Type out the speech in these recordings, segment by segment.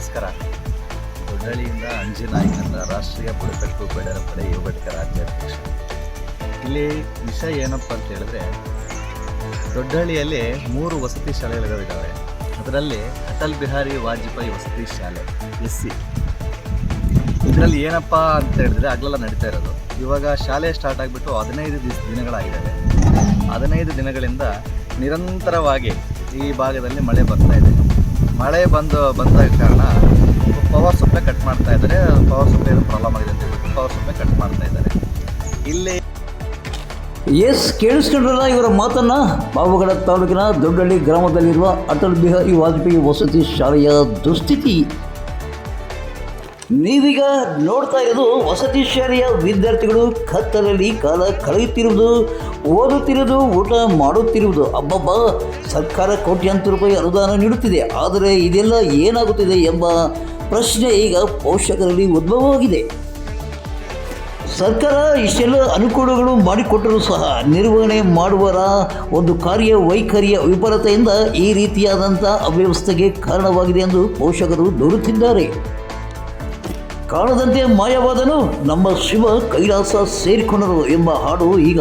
ನಮಸ್ಕಾರ. ದೊಡ್ಡಳ್ಳಿಯಿಂದ ಅಂಜಿನಾಯ್ಕ ಅಂತ ರಾಷ್ಟ್ರೀಯ ಬುಡಕಟ್ಟು ಬೇಡರ ಪಡೆ ಯುವ ಘಟಕ ರಾಜ್ಯಾಧ್ಯಕ್ಷ. ಇಲ್ಲಿ ವಿಷಯ ಏನಪ್ಪ ಅಂತ ಹೇಳಿದ್ರೆ, ದೊಡ್ಡಹಳ್ಳಿಯಲ್ಲಿ 3 ವಸತಿ ಶಾಲೆಗಳಿದ್ದಾವೆ. ಅದರಲ್ಲಿ ಅಟಲ್ ಬಿಹಾರಿ ವಾಜಪೇಯಿ ವಸತಿ ಶಾಲೆ SC. ಇದರಲ್ಲಿ ಏನಪ್ಪ ಅಂತ ಹೇಳಿದ್ರೆ ಹಗಲೆಲ್ಲ ನಡೀತಾ ಇರೋದು. ಇವಾಗ ಶಾಲೆ ಸ್ಟಾರ್ಟ್ ಆಗಿಬಿಟ್ಟು 15 ದಿನಗಳಾಗಿದ್ದಾವೆ. 15 ದಿನಗಳಿಂದ ನಿರಂತರವಾಗಿ ಈ ಭಾಗದಲ್ಲಿ ಮಳೆ ಬರ್ತಾ ಇದೆ. ಮಳೆ ಬಂದ ಕಾರಣ ಪವರ್ ಸಪ್ಲೈ ಕಟ್ ಮಾಡ್ತಾ ಇದ್ದಾರೆ. ಪವರ್ ಸಪ್ಲೈ ಪ್ರಾಬ್ಲಮ್ ಆಗಿದೆ ಅಂತ ಹೇಳ್ಬಿಟ್ಟು ಪವರ್ ಸಪ್ಲೈ ಕಟ್ ಮಾಡ್ತಾ ಇದ್ದಾರೆ. ಇಲ್ಲಿ ಕೇಳಿಸ್ಕೊಂಡ್ರಲ್ಲ ಇವರ ಮಾತನ್ನ. ಪಾವಗಡ ತಾಲೂಕಿನ ದೊಡ್ಡಹಳ್ಳಿ ಗ್ರಾಮದಲ್ಲಿರುವ ಅಟಲ್ ಬಿಹಾರಿ ವಾಜಪೇಯಿ ವಸತಿ ಶಾಲೆಯ ದುಸ್ಥಿತಿ ನೀವೀಗ ನೋಡ್ತಾ ಇರೋದು. ವಸತಿ ಶಾಲೆಯ ವಿದ್ಯಾರ್ಥಿಗಳು ಕತ್ತಲಲ್ಲಿ ಕಾಲ ಕಳೆಯುತ್ತಿರುವುದು, ಓದುತ್ತಿರುವುದು, ಊಟ ಮಾಡುತ್ತಿರುವುದು. ಅಬ್ಬಬ್ಬ, ಸರ್ಕಾರ ಕೋಟ್ಯಾಂತರ ರೂಪಾಯಿ ಅನುದಾನ ನೀಡುತ್ತಿದೆ, ಆದರೆ ಇದೆಲ್ಲ ಏನಾಗುತ್ತಿದೆ ಎಂಬ ಪ್ರಶ್ನೆ ಈಗ ಪೋಷಕರಲ್ಲಿ ಉದ್ಭವವಾಗಿದೆ. ಸರ್ಕಾರ ಇಷ್ಟೆಲ್ಲ ಅನುಕೂಲಗಳು ಮಾಡಿಕೊಟ್ಟರೂ ಸಹ ನಿರ್ವಹಣೆ ಮಾಡುವರ ಒಂದು ಕಾರ್ಯವೈಖರಿಯ ವಿಫಲತೆಯಿಂದ ಈ ರೀತಿಯಾದಂಥ ಅವ್ಯವಸ್ಥೆಗೆ ಕಾರಣವಾಗಿದೆ ಎಂದು ಪೋಷಕರು ದೂರುತ್ತಿದ್ದಾರೆ. ಕಾಣದಂತೆ ಮಾಯವಾದನು, ನಮ್ಮ ಶಿವ ಕೈಲಾಸ ಸೇರಿಕೊಂಡರು ಎಂಬ ಹಾಡು ಈಗ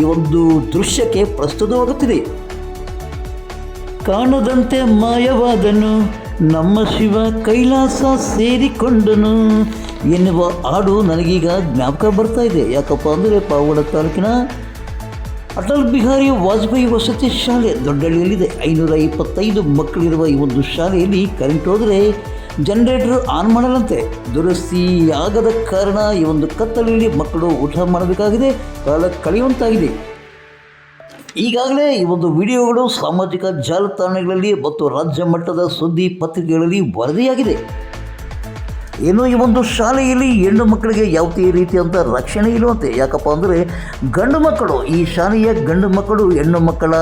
ಈ ಒಂದು ದೃಶ್ಯಕ್ಕೆ ಪ್ರಸ್ತುತವಾಗುತ್ತಿದೆ. ಕಾಣದಂತೆ ಮಾಯವಾದನು, ನಮ್ಮ ಶಿವ ಕೈಲಾಸ ಸೇರಿಕೊಂಡನು ಎನ್ನುವ ಹಾಡು ನನಗೀಗ ಜ್ಞಾಪಕ ಬರ್ತಾ ಇದೆ. ಯಾಕಪ್ಪ ಅಂದರೆ ಪಾವಗಡ ತಾಲೂಕಿನ ಅಟಲ್ ಬಿಹಾರಿ ವಾಜಪೇಯಿ ವಸತಿ ಶಾಲೆ ದೊಡ್ಡಹಳ್ಳಿಯಲ್ಲಿದೆ. 525 ಮಕ್ಕಳಿರುವ ಈ ಒಂದು ಶಾಲೆಯಲ್ಲಿ ಕರೆಂಟ್ ಹೋದರೆ ಜನರೇಟರ್ ಆನ್ ಮಾಡಲಂತೆ. ದುರಸ್ತಿ ಆಗದ ಕಾರಣ ಈ ಒಂದು ಕತ್ತಲಲ್ಲಿ ಮಕ್ಕಳು ಊಟ ಮಾಡಬೇಕಾಗಿದೆ, ಕಾಲ ಕಳೆಯುವಂತಾಗಿದೆ. ಈಗಾಗಲೇ ಈ ಒಂದು ವಿಡಿಯೋಗಳು ಸಾಮಾಜಿಕ ಜಾಲತಾಣಗಳಲ್ಲಿ ಮತ್ತು ರಾಜ್ಯ ಮಟ್ಟದ ಸುದ್ದಿ ಪತ್ರಿಕೆಗಳಲ್ಲಿ ವರದಿಯಾಗಿದೆ. ಇನ್ನು ಈ ಒಂದು ಶಾಲೆಯಲ್ಲಿ ಹೆಣ್ಣು ಮಕ್ಕಳಿಗೆ ಯಾವುದೇ ರೀತಿಯಂಥ ರಕ್ಷಣೆ ಇಲ್ಲವಂತೆ. ಯಾಕಪ್ಪ ಅಂದರೆ ಗಂಡು ಮಕ್ಕಳು, ಈ ಶಾಲೆಯ ಗಂಡು ಮಕ್ಕಳು ಹೆಣ್ಣು ಮಕ್ಕಳ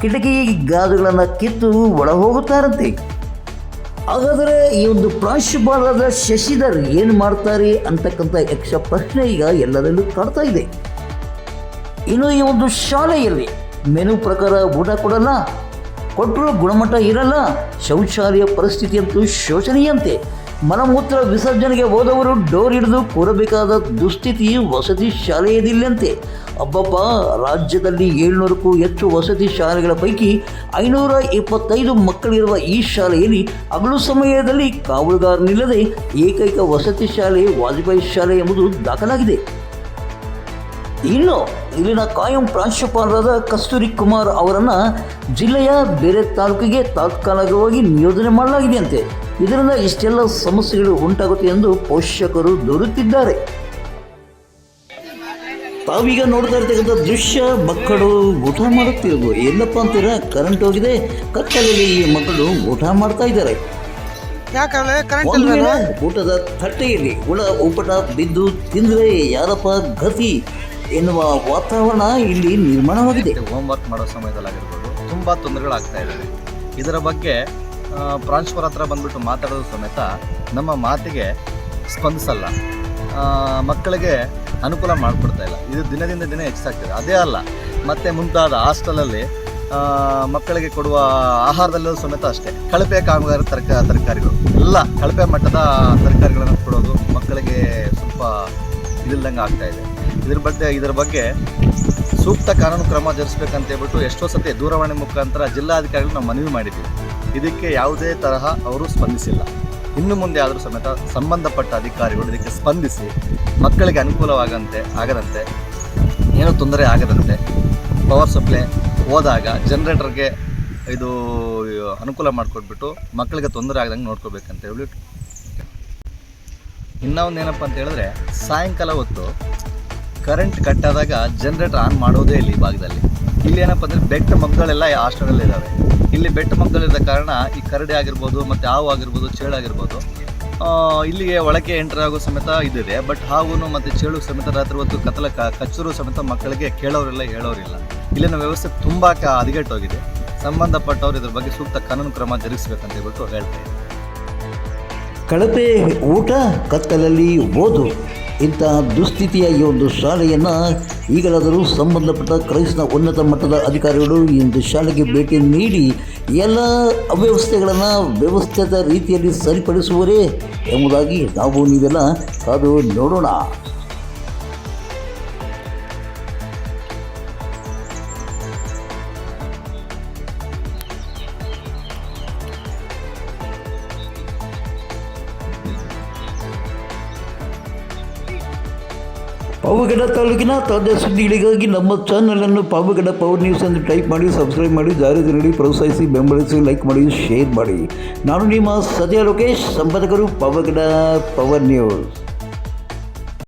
ಕಿಟಕಿ ಗಾಜುಗಳನ್ನು ಕಿತ್ತು ಒಳ ಹೋಗುತ್ತಾರಂತೆ. ಹಾಗಾದರೆ ಈ ಒಂದು ಪ್ರಾಂಶುಪಾಲರಾದ ಶಶಿಧರ್ ಏನು ಮಾಡ್ತಾರೆ ಅಂತಕ್ಕಂಥ ಯಕ್ಷ ಪ್ರಶ್ನೆ ಈಗ ಎಲ್ಲರಲ್ಲೂ ಕಾಡ್ತಾ ಇದೆ. ಇನ್ನು ಈ ಒಂದು ಶಾಲೆಯಲ್ಲಿ ಮೆನು ಪ್ರಕಾರ ಊಟ ಕೊಡಲ್ಲ, ಕೊಟ್ಟರೂ ಗುಣಮಟ್ಟ ಇರಲ್ಲ, ಶೌಚಾಲಯ ಪರಿಸ್ಥಿತಿ ಅಂತೂ ಶೋಚನೀಯಂತೆ. ಮಲಮೂತ್ರ ವಿಸರ್ಜನೆಗೆ ಹೋದವರು ಡೋರ್ ಹಿಡಿದು ಕೂರಬೇಕಾದ ದುಸ್ಥಿತಿ ವಸತಿ ಶಾಲೆಯದಿಲ್ಲಂತೆ. ಅಬ್ಬಬ್ಬ, ರಾಜ್ಯದಲ್ಲಿ 700ಕ್ಕೂ ಹೆಚ್ಚು ವಸತಿ ಶಾಲೆಗಳ ಪೈಕಿ 525 ಮಕ್ಕಳಿರುವ ಈ ಶಾಲೆಯಲ್ಲಿ ಹಗಲು ಸಮಯದಲ್ಲಿ ಕಾವಲುಗಾರನಿಲ್ಲದೆ ಏಕೈಕ ವಸತಿ ಶಾಲೆ ವಾಜಪೇಯಿ ಶಾಲೆ ಎಂಬುದು ದಾಖಲಾಗಿದೆ. ಇನ್ನು ಇಲ್ಲಿನ ಕಾಯಂ ಪ್ರಾಂಶುಪಾಲರಾದ ಕಸ್ತೂರಿ ಕುಮಾರ್ ಅವರನ್ನು ಜಿಲ್ಲೆಯ ಬೇರೆ ತಾಲೂಕಿಗೆ ತಾತ್ಕಾಲಿಕವಾಗಿ ನಿಯೋಜನೆ ಮಾಡಲಾಗಿದೆಯಂತೆ. ಇದರಿಂದ ಇಷ್ಟೆಲ್ಲ ಸಮಸ್ಯೆಗಳು ಉಂಟಾಗುತ್ತೆ ಎಂದು ಪೋಷಕರು ದೂರುತ್ತಿದ್ದಾರೆ. ತಾವೀಗ ನೋಡ್ತಾ ಇರ್ತಕ್ಕಂಥ ದೃಶ್ಯ, ಮಕ್ಕಳು ಊಟ ಮಾಡುತ್ತಿರೋದು. ಎಲ್ಲಪ್ಪ ಅಂತೀರ, ಕರೆಂಟ್ ಹೋಗಿದೆ, ಕತ್ತಲಲ್ಲಿ ಈ ಮಕ್ಕಳು ಊಟ ಮಾಡ್ತಾ ಇದ್ದಾರೆ. ಊಟದ ತಟ್ಟೆಯಲ್ಲಿ ಹುಳ ಉಪಟ ಬಿದ್ದು ತಿಂದರೆ ಯಾರಪ್ಪ ಗತಿ ಎನ್ನುವ ವಾತಾವರಣ ಇಲ್ಲಿ ನಿರ್ಮಾಣವಾಗಿದೆ. ಹೋಮ್ವರ್ಕ್ ಮಾಡೋ ಸಮಯದಲ್ಲಾಗಿರ್ಬೋದು ತುಂಬ ತೊಂದರೆಗಳಾಗ್ತಾ ಇದ್ದಾವೆ. ಇದರ ಬಗ್ಗೆ ಪ್ರಾಂಶುಪಾಲರ ಹತ್ರ ಬಂದ್ಬಿಟ್ಟು ಮಾತಾಡೋದು ಸಮೇತ ನಮ್ಮ ಮಾತಿಗೆ ಸ್ಪಂದಿಸಲ್ಲ, ಮಕ್ಕಳಿಗೆ ಅನುಕೂಲ ಮಾಡಿಕೊಡ್ತಾ ಇಲ್ಲ. ಇದು ದಿನದಿಂದ ದಿನ ಹೆಚ್ಚಾಗ್ತದೆ. ಅದೇ ಅಲ್ಲ, ಮತ್ತು ಮುಂತಾದ ಹಾಸ್ಟೆಲಲ್ಲಿ ಮಕ್ಕಳಿಗೆ ಕೊಡುವ ಆಹಾರದಲ್ಲೂ ಸಮೇತ ಅಷ್ಟೇ ಕಳಪೆ ಕಾಮಗಾರಿ ತರಕಾರಿಗಳು, ಎಲ್ಲ ಕಳಪೆ ಮಟ್ಟದ ತರಕಾರಿಗಳನ್ನು ಕೊಡೋದು ಮಕ್ಕಳಿಗೆ ಸ್ವಲ್ಪ ಇದಿಲ್ದಂಗೆ ಆಗ್ತಾ ಇದೆ. ಇದರ ಬಗ್ಗೆ ಸೂಕ್ತ ಕಾನೂನು ಕ್ರಮ ಜರುಗಿಸ್ಬೇಕಂತ ಹೇಳ್ಬಿಟ್ಟು ಎಷ್ಟೋ ಸತಿ ದೂರವಾಣಿ ಮುಖಾಂತರ ಜಿಲ್ಲಾಧಿಕಾರಿಗಳು ನಾವು ಮನವಿ ಮಾಡಿದ್ದೀವಿ. ಇದಕ್ಕೆ ಯಾವುದೇ ತರಹ ಅವರು ಸ್ಪಂದಿಸಿಲ್ಲ. ಇನ್ನು ಮುಂದೆ ಆದರೂ ಸಮೇತ ಸಂಬಂಧಪಟ್ಟ ಅಧಿಕಾರಿಗಳು ಇದಕ್ಕೆ ಸ್ಪಂದಿಸಿ ಮಕ್ಕಳಿಗೆ ಆಗದಂತೆ, ಏನೂ ತೊಂದರೆ ಆಗದಂತೆ, ಪವರ್ ಸಪ್ಲೈ ಹೋದಾಗ ಜನರೇಟರ್ಗೆ ಇದು ಅನುಕೂಲ ಮಾಡಿಕೊಟ್ಬಿಟ್ಟು ಮಕ್ಕಳಿಗೆ ತೊಂದರೆ ಆಗದಂಗೆ ನೋಡ್ಕೋಬೇಕಂತ ಹೇಳಿ. ಇನ್ನೊಂದು ಏನಪ್ಪ ಅಂತ ಹೇಳಿದ್ರೆ, ಸಾಯಂಕಾಲ ಹೊತ್ತು ಕರೆಂಟ್ ಕಟ್ಟಾದಾಗ ಜನರೇಟರ್ ಆನ್ ಮಾಡೋದೇ ಇಲ್ಲ ಈ ಭಾಗದಲ್ಲಿ. ಇಲ್ಲಿ ಏನಪ್ಪ ಅಂದರೆ ಬೆಟ್ಟ ಮಗ್ಗಳೆಲ್ಲ ಹಾಸ್ಟೆಲಲ್ಲಿ ಇದ್ದಾವೆ. ಇಲ್ಲಿ ಬೆಟ್ಟ ಮಗ್ಗಲಿದ್ದ ಕಾರಣ ಈ ಕರಡಿ ಆಗಿರ್ಬೋದು, ಮತ್ತು ಹಾವು ಆಗಿರ್ಬೋದು, ಚೇಳಾಗಿರ್ಬೋದು, ಇಲ್ಲಿಗೆ ಒಳಗೆ ಎಂಟರ್ ಆಗೋ ಸಮೇತ ಇದಿದೆ. ಬಟ್ ಹಾವು ಮತ್ತು ಚೇಳು ಸಮೇತ ರಾತ್ರಿ ಹೊತ್ತು ಕಚ್ಚರು ಸಮೇತ ಮಕ್ಕಳಿಗೆ ಕೇಳೋರಿಲ್ಲ, ಹೇಳೋರಿಲ್ಲ. ಇಲ್ಲಿನ ವ್ಯವಸ್ಥೆ ತುಂಬ ಹದಗೆಟ್ಟೋಗಿದೆ. ಸಂಬಂಧಪಟ್ಟವರು ಇದ್ರ ಬಗ್ಗೆ ಸೂಕ್ತ ಕಾನೂನು ಕ್ರಮ ಜರುಗಿಸ್ಬೇಕಂತ ಹೇಳ್ಬಿಟ್ಟು ಹೇಳ್ತಾ ಇದ್ದಾರೆ. ಕಳಪೆ ಊಟ, ಕತ್ತಲಲ್ಲಿ ಓದು, ಇಂಥ ದುಸ್ಥಿತಿಯ ಈ ಒಂದು ಶಾಲೆಯನ್ನು ಈಗಲಾದರೂ ಸಂಬಂಧಪಟ್ಟ ಕ್ರೈಸ್ತ ಉನ್ನತ ಮಟ್ಟದ ಅಧಿಕಾರಿಗಳು ಈ ಒಂದು ಶಾಲೆಗೆ ಭೇಟಿ ನೀಡಿ ಎಲ್ಲ ಅವ್ಯವಸ್ಥೆಗಳನ್ನು ವ್ಯವಸ್ಥಿತ ರೀತಿಯಲ್ಲಿ ಸರಿಪಡಿಸುವರೇ ಎಂಬುದಾಗಿ ನಾವು ನೀವೆಲ್ಲ ಕಾದು ನೋಡೋಣ. ಪಾವಗಡ ತಾಲೂಕಿನ ತಾಜಾ ಸುದ್ದಿಗಳಿಗಾಗಿ ನಮ್ಮ ಚಾನಲನ್ನು ಪಾವಗಡ ಪವರ್ ನ್ಯೂಸ್ ಎಂದು ಟೈಪ್ ಮಾಡಿ, ಸಬ್ಸ್ಕ್ರೈಬ್ ಮಾಡಿ, ಜಾಹೀರಾತು ನೀಡಿ, ಪ್ರೋತ್ಸಾಹಿಸಿ, ಬೆಂಬಲಿಸಿ, ಲೈಕ್ ಮಾಡಿ, ಶೇರ್ ಮಾಡಿ. ನಾನು ನಿಮ್ಮ ಸದ್ಯ ಲೋಕೇಶ್, ಸಂಪಾದಕರು ಪಾವಗಡ ಪವರ್ ನ್ಯೂಸ್.